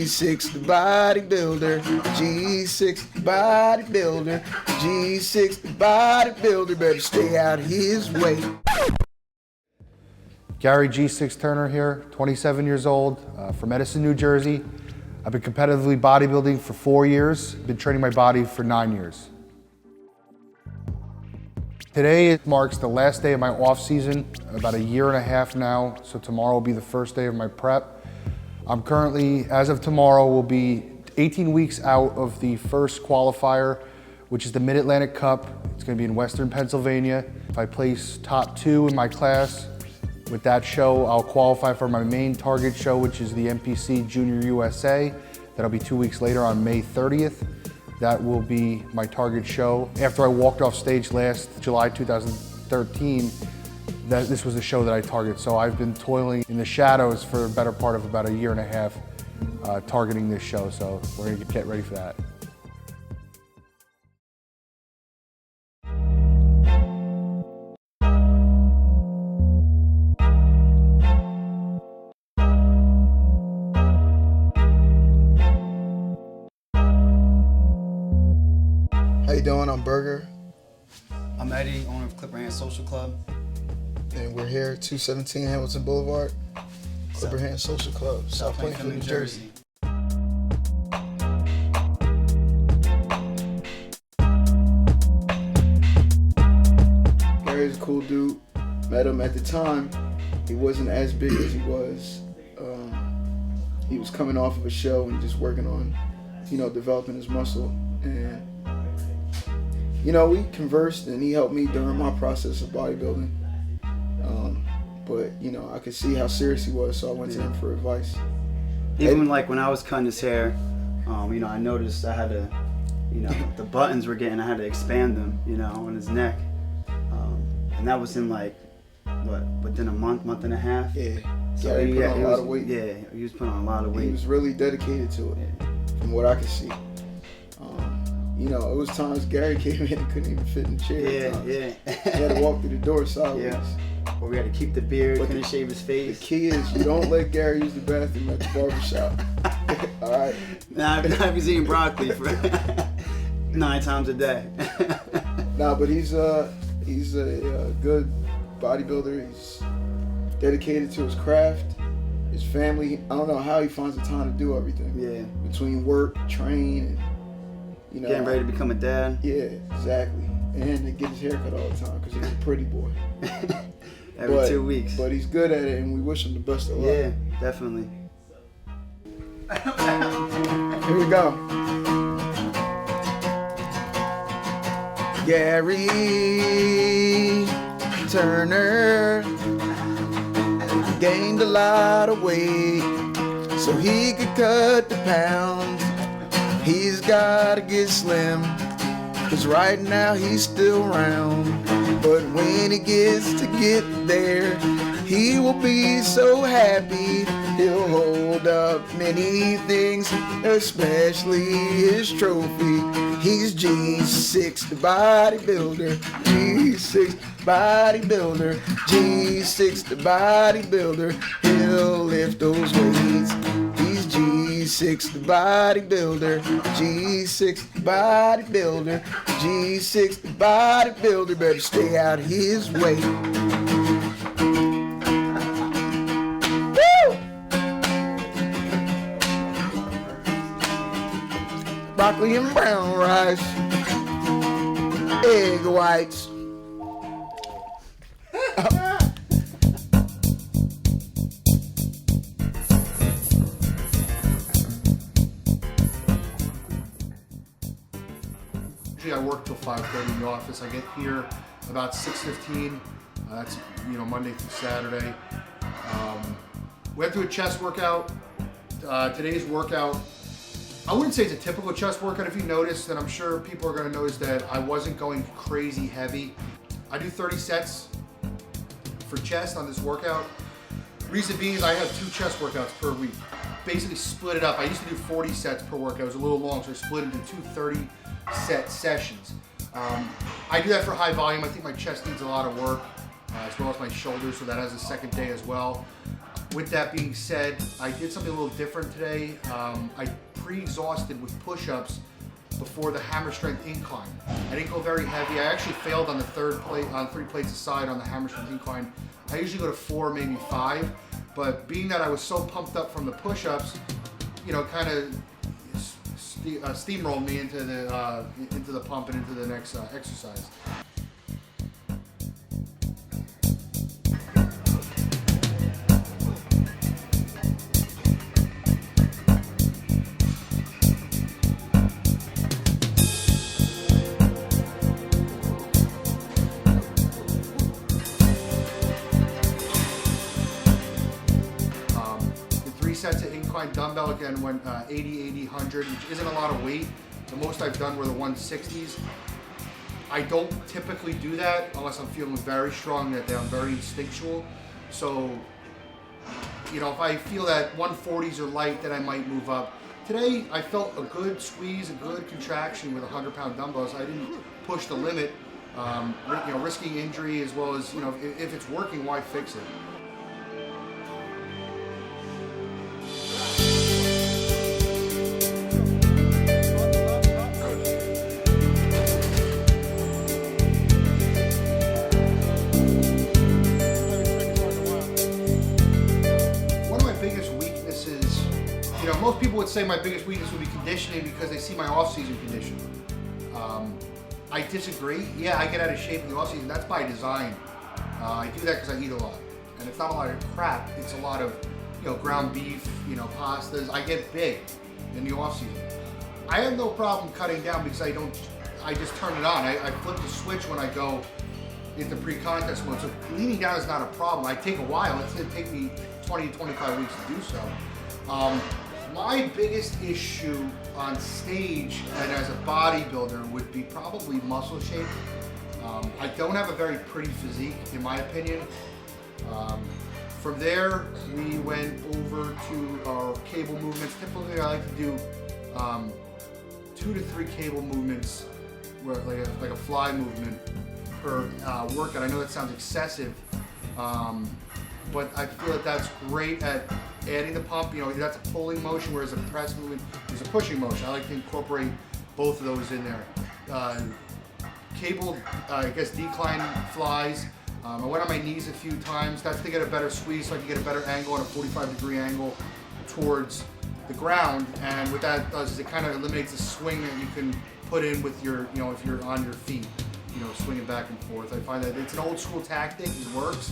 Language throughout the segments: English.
G6 the bodybuilder, G6 the bodybuilder, G6 the bodybuilder, better stay out his way. Gary G6 Turner here, 27 years old, from Edison, New Jersey. I've been competitively bodybuilding for 4 years, been training my body for 9 years. Today it marks the last day of my off season, about 1.5 years now, so tomorrow will be the first day of my prep. I'm currently, as of tomorrow, will be 18 weeks out of the first qualifier, which is the Mid-Atlantic Cup. It's gonna be in Western Pennsylvania. If I place top 2 in my class with that show, I'll qualify for my main target show, which is the NPC Junior USA. That'll be 2 weeks later on May 30th. That will be my target show. After I walked off stage last July 2013, this was the show that I targeted. So I've been toiling in the shadows for the better part of about 1.5 years targeting this show. So we're gonna get ready for that. How you doing? I'm Burger, I'm Eddie, owner of Clipper Hand Social Club. and we're here at 217 Hamilton Boulevard, Clipper Hand Social Club, South Plainfield, New Jersey. Gary's a cool dude. Met him at the time. He wasn't as big as he was. He was coming off of a show and just working on, developing his muscle. And we conversed, and he helped me during my process of bodybuilding. But I could see how serious he was, so I went to him for advice. Even when I was cutting his hair, I noticed I had to, the buttons were getting, I had to expand them, on his neck. And that was in within a month and a half. Yeah. So he put on a lot of weight. Yeah, he was putting on a lot of weight. He was really dedicated to it, from what I could see. It was times Gary came in and couldn't even fit in the chair. Yeah. He had to walk through the door sideways. Yeah. Or we had to keep the beard, But couldn't shave his face. The key is you don't let Gary use the bathroom at the barbershop. All right? Nah, if he's eating broccoli for 9 times a day. Nah, but he's a good bodybuilder. He's dedicated to his craft, his family. I don't know how he finds the time to do everything. Yeah. Between work, train, and Getting ready to become a dad. Yeah, exactly. And to get his hair cut all the time because he's a pretty boy. Every 2 weeks. But he's good at it, and we wish him the best of luck. Yeah, definitely. Here we go. Gary Turner gained a lot of weight so he could cut the pounds. He's gotta get slim, 'cause right now he's still round. But when he gets to get there, he will be so happy. He'll hold up many things, especially his trophy. He's G6 the bodybuilder, G6 bodybuilder, G6 the bodybuilder. He'll lift those weights. He's G6 the bodybuilder, G6 the bodybuilder, G6 the bodybuilder. Better stay out his way. Woo! Broccoli and brown rice, egg whites. Usually I work till 5:30 in the office. I get here about 6:15. That's Monday through Saturday. We have to do a chest workout. Today's workout, I wouldn't say it's a typical chest workout. If you notice, then I'm sure people are going to notice that I wasn't going crazy heavy. I do 30 sets for chest on this workout. Reason being is I have 2 chest workouts per week. Basically split it up. I used to do 40 sets per workout. It was a little long, so I split it into 2 30-set sessions. I do that for high volume. I think my chest needs a lot of work, as well as my shoulders, so that has a second day as well. With that being said, I did something a little different today. I pre-exhausted with push-ups before the hammer strength incline. I didn't go very heavy. I actually failed on the third plate, on 3 plates aside on the hammer strength incline. I usually go to 4, maybe 5, but being that I was so pumped up from the push-ups, you know, kind of steamrolled me into the pump and into the next exercise. Sets of incline dumbbell again went 80, 80, 100, which isn't a lot of weight. The most I've done were the 160s. I don't typically do that unless I'm feeling very strong, that I'm very instinctual. So, you know, if I feel that 140s are light, then I might move up. Today, I felt a good squeeze, a good contraction with 100-pound dumbbells. I didn't push the limit, you know, risking injury as well as, you know, if it's working, why fix it? Most people would say my biggest weakness would be conditioning because they see my off-season condition. I disagree. Yeah, I get out of shape in the off-season. That's by design. I do that because I eat a lot. And it's not a lot of crap. It's a lot of, you know, ground beef, you know, pastas. I get big in the off-season. I have no problem cutting down because I just turn it on. I flip the switch when I go into pre-contest mode. So leaning down is not a problem. I take a while. It's going to take me 20 to 25 weeks to do so. My biggest issue on stage and as a bodybuilder would be probably muscle shape. I don't have a very pretty physique, in my opinion. From there, we went over to our cable movements. Typically, I like to do 2 to 3 cable movements, where like a fly movement per workout. I know that sounds excessive, but I feel that that's great at adding the pump. You know, that's a pulling motion, whereas a press movement is a pushing motion. I like to incorporate both of those in there. Cable, I guess decline flies. I went on my knees a few times. That's to get a better squeeze, so I can get a better angle and a 45-degree angle towards the ground. And what that does is it kind of eliminates the swing that you can put in with your, you know, if you're on your feet, you know, swinging back and forth. I find that it's an old school tactic. It works.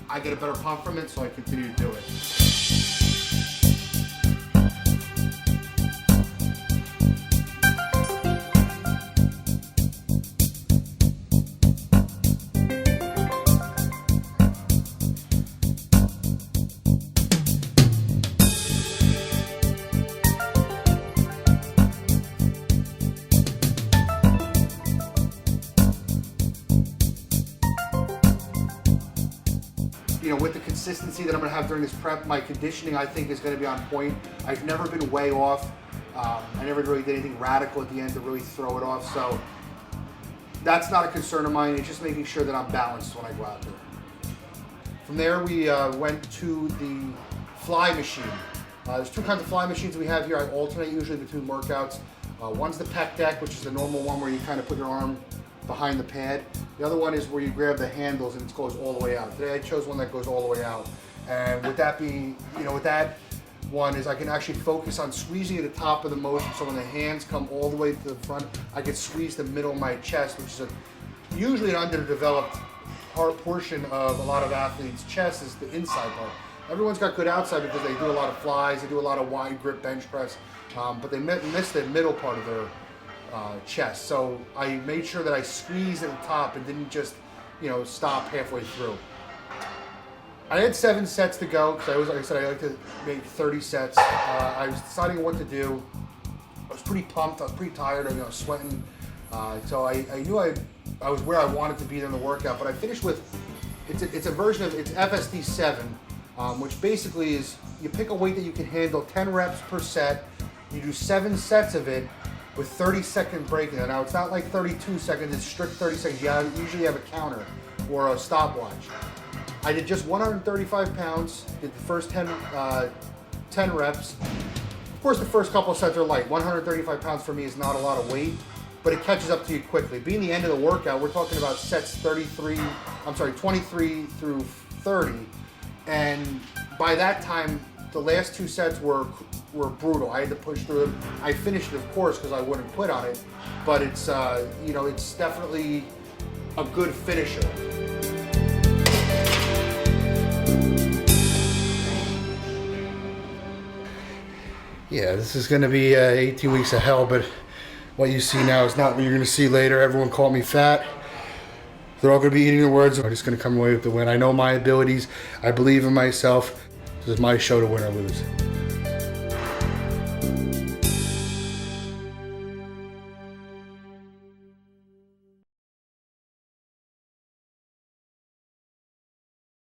I get a better pump from it, so I continue to do it. You know, with the consistency that I'm going to have during this prep, my conditioning I think is going to be on point. I've never been way off. I never really did anything radical at the end to really throw it off, so that's not a concern of mine. It's just making sure that I'm balanced when I go out there. From there, we went to the fly machine. There's 2 kinds of fly machines we have here. I alternate usually between workouts. One's the pec deck, which is the normal one where you kind of put your arm behind the pad. The other one is where you grab the handles and it goes all the way out. Today I chose one that goes all the way out. And with that being, you know, with that one is I can actually focus on squeezing at the top of the motion, so when the hands come all the way to the front, I can squeeze the middle of my chest, which is usually an underdeveloped portion of a lot of athletes' chest is the inside part. Everyone's got good outside because they do a lot of flies, they do a lot of wide grip bench press, but they miss the middle part of their chest. So I made sure that I squeezed at the top and didn't just, you know, stop halfway through. I had 7 sets to go because I was, like I said, I like to make 30 sets. I was deciding what to do. I was pretty pumped. I was pretty tired. You know, sweating. So I knew I was where I wanted to be in the workout. But I finished with it's a version of FSD 7, which basically is you pick a weight that you can handle, 10 reps per set. You do 7 sets of it with 30-second break in it. Now it's not like 32 seconds. It's strict 30 seconds. You usually have a counter or a stopwatch. I did just 135 pounds, did the first 10 reps. Of course, the first couple of sets are light. 135 pounds for me is not a lot of weight, but it catches up to you quickly. Being the end of the workout, we're talking about sets 23 through 30. And by that time, the last 2 sets were brutal. I had to push through them. I finished it, of course, because I wouldn't quit on it. But it's, it's definitely a good finisher. Yeah, this is going to be 18 weeks of hell, but what you see now is not what you're going to see later. Everyone called me fat. They're all going to be eating their words. I'm just going to come away with the win. I know my abilities. I believe in myself. This is my show to win or lose.